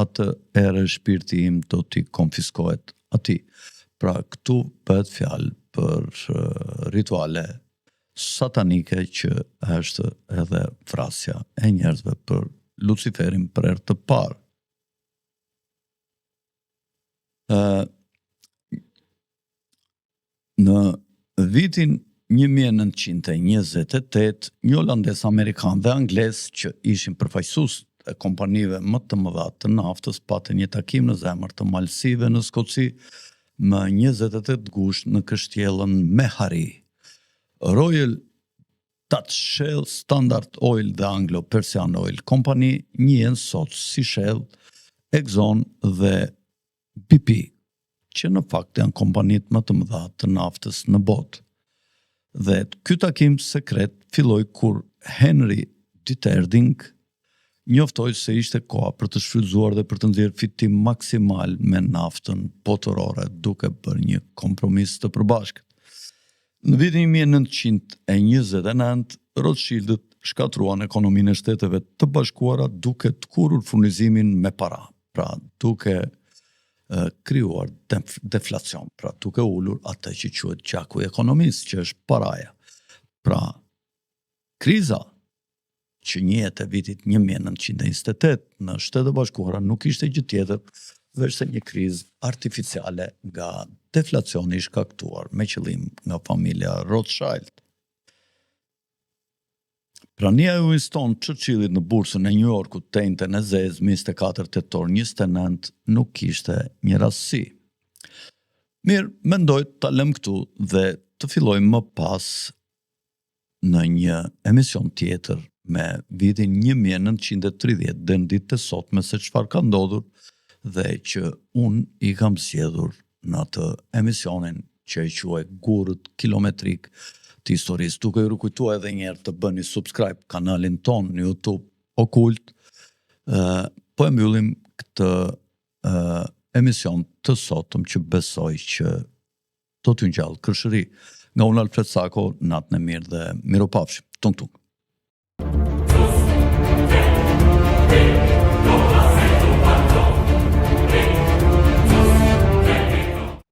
atë erë shpirti im do t'i konfiskohet atij. Pra këtu bëhet fjalë për rituale satanike që është edhe vrasja e njerëzve për Luciferin për herë të parë. Në vitin 1928, një holandes amerikan dhe angles që ishin përfaqësues e kompanive më të mëdha të naftës patën një takim në zemër të malësive në Skoci më 28 gusht në kështjellën Mehari. Royal Dutch Shell, Standard Oil dhe Anglo-Persian Oil kompani njihen sot si Shell, Exxon dhe BP, që në fakt janë kompanitë më të mëdha të naftës në botë. Dhe ky takim sekret filloi kur Henry Ditterding njoftoi se ishte koha për të shfrytzuar dhe për të nxjerrë fitim maksimal me naftën botërore, duke bërë një kompromis të përbashkët. Në vitin 1929, Rothschildët shkatruan ekonominë e Shteteve të Bashkuara duke të kurur furnizimin me para, pra duke krijuar deflacion, pra duke ulur atë që quhet gjaku i ekonomisë, që është paraja. Pra, kriza që njihet e vitit 1928 në Shtetet e Bashkuara nuk ishte gjë tjetër veç se një krizë artificiale nga deflacioni i shkaktuar me qëllim nga familja Rothschild. Prania e Winston Churchillit në bursën e New Yorkut të njëjtën e zezë 24 tetor 29 nuk kishte një rastësi. Mirë, mendoj ta lëm këtu dhe të fillojmë më pas në një emision tjetër me vitin 1930 dhe në ditët e sotme se çfarë ka ndodhur dhe që unë i kam zgjedhur në atë emisionin që e quaj Gurët Kilometrik të historisë. Duke ju rikujtuar edhe një herë të bëni subscribe kanalin ton në YouTube Okult. Po e mbyllim këtë emision të sotëm që besoj që do t'ju ngjall kërshëri. Nga unë Alfred Sako, natën e mirë dhe miropafshim. Tung tung.